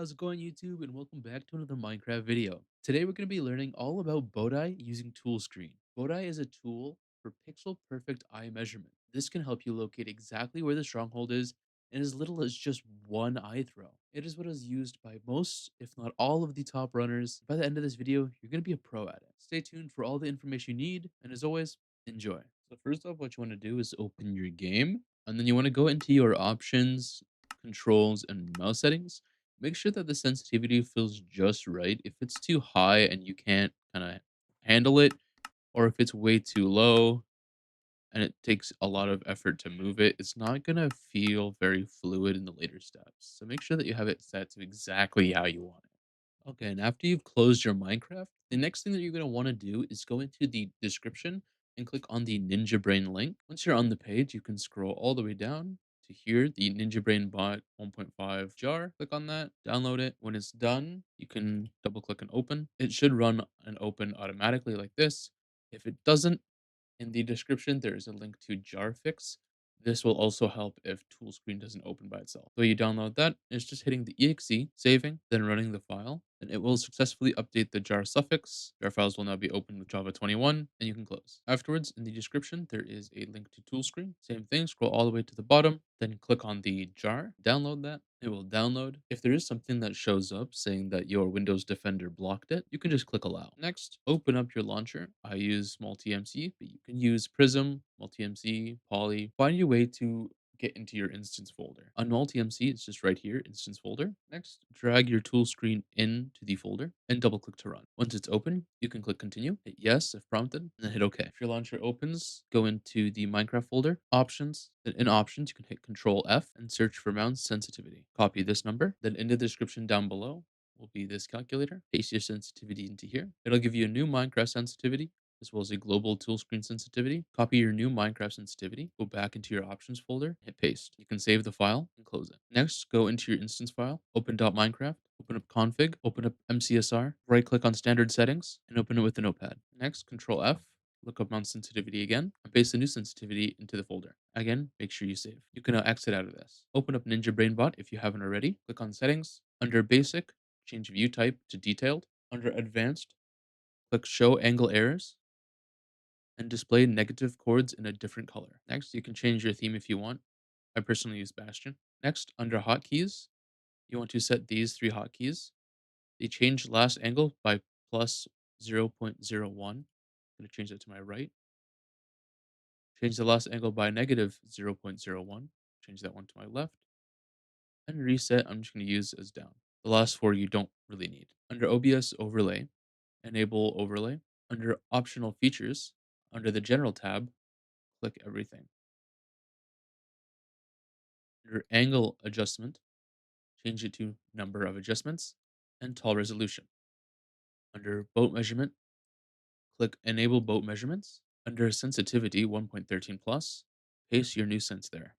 how's it going YouTube? And welcome back to another Minecraft video. Today we're going to be learning all about Bowtie using Toolscreen. Bowtie is a tool for pixel perfect eye measurement. This can help you locate exactly where the stronghold is in as little as just one eye throw. It is what is used by most, if not all, of the top runners. By the end of this video, you're going to be a pro at it. Stay tuned for all the information you need, and as always, enjoy. So first off, what you want to do is open your game, and then you want to go into your options, controls, and mouse settings. Make sure that the sensitivity feels just right. If it's too high and you can't kind of handle it, or if it's way too low and it takes a lot of effort to move it, it's not going to feel very fluid in the later steps. So make sure that you have it set to exactly how you want it. Okay, and after you've closed your Minecraft, the next thing that you're going to want to do is go into the description and click on the Ninjabrain link. Once you're on the page, you can scroll all the way down to here, the Ninjabrain Bot 1.5 jar. Click on that, download it. When it's done, you can double click and open. It should run and open automatically like this. If it doesn't, in the description, there is a link to jar fix. This will also help if Toolscreen doesn't open by itself. So you download that, it's just hitting the exe, saving, then running the file, and it will successfully update the jar suffix. Jar files will now be open with Java 21, and you can close. Afterwards, in the description, there is a link to Toolscreen. Same thing, scroll all the way to the bottom, then click on the jar, download that. It will download. If there is something that shows up saying that your Windows Defender blocked it, you can just click allow. Next, open up your launcher. I use MultiMC, but you can use Prism, MultiMC, Poly. Find your way to get into your instance folder. On MultiMC, it's just right here, instance folder. Next, drag your tool screen into the folder and double click to run. Once it's open, you can click continue, hit yes if prompted, and then hit OK. If your launcher opens, go into the Minecraft folder, options. Then in options, you can hit Control F and search for mouse sensitivity. Copy this number, then in the description down below will be this calculator. Paste your sensitivity into here. It'll give you a new Minecraft sensitivity as well as a global tool screen sensitivity. Copy your new Minecraft sensitivity, go back into your options folder, hit paste. You can save the file and close it. Next, go into your instance file, open .minecraft, open up config, open up MCSR, right click on standard settings, and open it with a notepad. Next, Control F, look up mouse sensitivity again, and paste the new sensitivity into the folder. Again, make sure you save. You can now exit out of this. Open up Ninjabrain Bot if you haven't already. Click on settings. Under basic, change view type to detailed. Under advanced, click show angle errors and display negative chords in a different color. Next, you can change your theme if you want. I personally use Bastion. Next, under hotkeys, you want to set these three hotkeys. They change last angle by plus 0.01. I'm going to change that to my right. Change the last angle by negative 0.01. Change that one to my left. And reset, I'm just going to use as down. The last four you don't really need. Under OBS overlay, enable overlay. Under optional features, under the general tab, click everything. Under angle adjustment, change it to number of adjustments and tall resolution. Under boat measurement, click enable boat measurements. Under sensitivity 1.13 plus, paste your new sense there.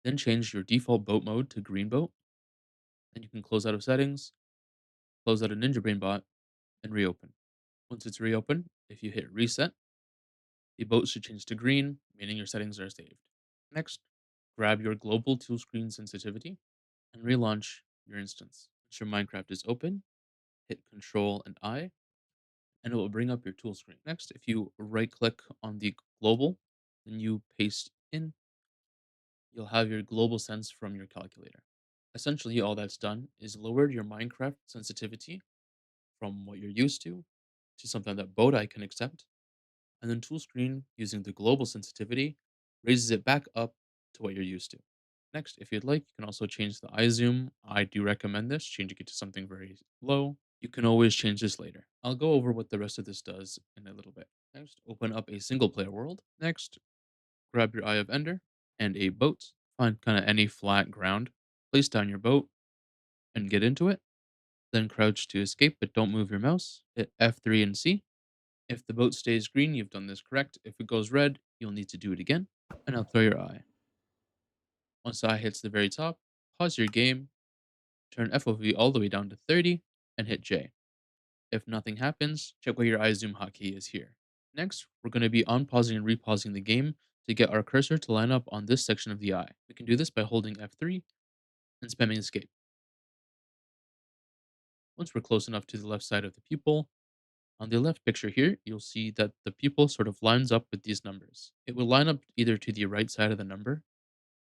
Then change your default boat mode to green boat. And you can close out of settings, close out of Ninjabrain Bot, and reopen. Once it's reopened, if you hit reset, the boat should change to green, meaning your settings are saved. Next, grab your global tool screen sensitivity and relaunch your instance. Once your Minecraft is open, hit Control and I, and it will bring up your tool screen. Next, if you right click on the global, then you paste in, you'll have your global sense from your calculator. Essentially, all that's done is lowered your Minecraft sensitivity from what you're used to something that Bodai can accept. And then Toolscreen, using the global sensitivity, raises it back up to what you're used to. Next, if you'd like, you can also change the eye zoom. I do recommend this, changing it to something very low. You can always change this later. I'll go over what the rest of this does in a little bit. Next, open up a single player world. Next, grab your Eye of Ender and a boat. Find kind of any flat ground. Place down your boat and get into it. Then crouch to escape, but don't move your mouse. Hit F3 and C. If the boat stays green, you've done this correct. If it goes red, you'll need to do it again. And now throw your eye. Once the eye hits the very top, pause your game, turn FOV all the way down to 30, and hit J. If nothing happens, check where your eye zoom hotkey is here. Next, we're going to be unpausing and repausing the game to get our cursor to line up on this section of the eye. We can do this by holding F3 and spamming escape. Once we're close enough to the left side of the pupil, on the left picture here, you'll see that the pupil sort of lines up with these numbers. It will line up either to the right side of the number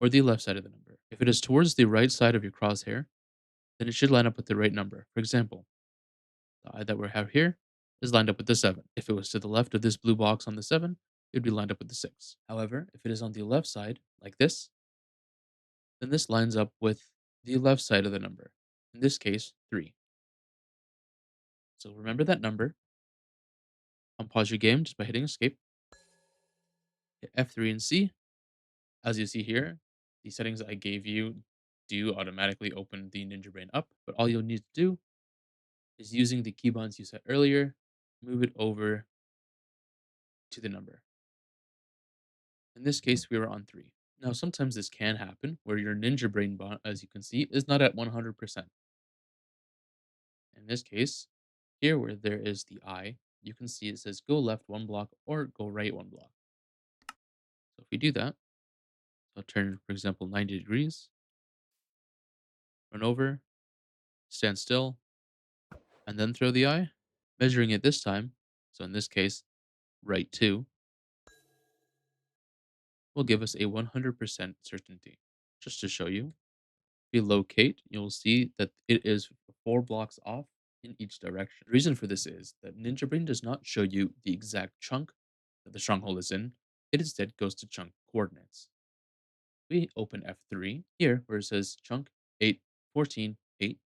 or the left side of the number. If it is towards the right side of your crosshair, then it should line up with the right number. For example, the eye that we have here is lined up with the 7. If it was to the left of this blue box on the 7, it would be lined up with the 6. However, if it is on the left side, like this, then this lines up with the left side of the number. In this case, 3. So remember that number. Unpause your game just by hitting escape. Hit F3 and C. As you see here, the settings I gave you do automatically open the Ninjabrain up, but all you'll need to do is using the keybinds you set earlier, move it over to the number. In this case, we were on 3. Now, sometimes this can happen where your Ninjabrain bot, as you can see, is not at 100%. In this case, here where there is the eye, you can see it says go left 1 block or go right 1 block. So if we do that, I'll turn, for example, 90 degrees, run over, stand still, and then throw the eye, measuring it this time. So in this case, right 2 will give us a 100% certainty. Just to show you, if we locate, you'll see that it is 4 blocks off in each direction. The reason for this is that Ninjabrain does not show you the exact chunk that the stronghold is in. It instead goes to chunk coordinates. We open F3 here where it says chunk 8, 14, 8.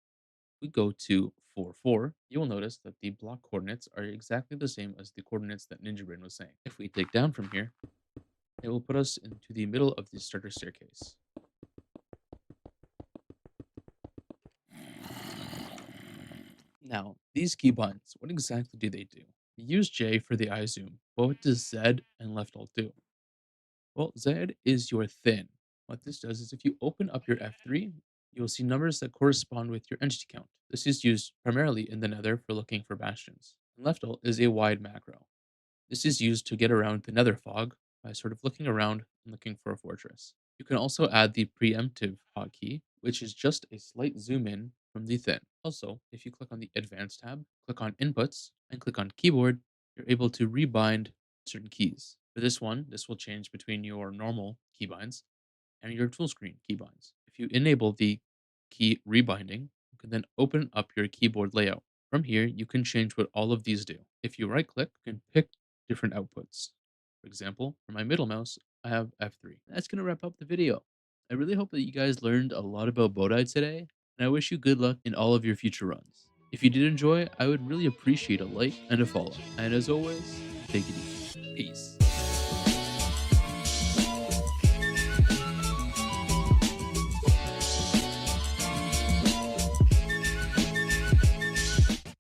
We go to 4, 4. You will notice that the block coordinates are exactly the same as the coordinates that Ninjabrain was saying. If we dig down from here, it will put us into the middle of the starter staircase. Now, these keybinds, what exactly do they do? We use J for the eye zoom, but what does Z and left alt do? Well, Z is your thin. What this does is if you open up your F3, you'll see numbers that correspond with your entity count. This is used primarily in the nether for looking for bastions. And left alt is a wide macro. This is used to get around the nether fog by sort of looking around and looking for a fortress. You can also add the preemptive hotkey, which is just a slight zoom in from the thin. Also, if you click on the advanced tab, click on inputs, and click on keyboard, you're able to rebind certain keys. For this one, this will change between your normal keybinds and your tool screen keybinds. If you enable the key rebinding, you can then open up your keyboard layout. From here, you can change what all of these do. If you right click, you can pick different outputs. For example, for my middle mouse, I have F3. That's going to wrap up the video. I really hope that you guys learned a lot about Bodai today, and I wish you good luck in all of your future runs. If you did enjoy, I would really appreciate a like and a follow. And as always, take it easy. Peace.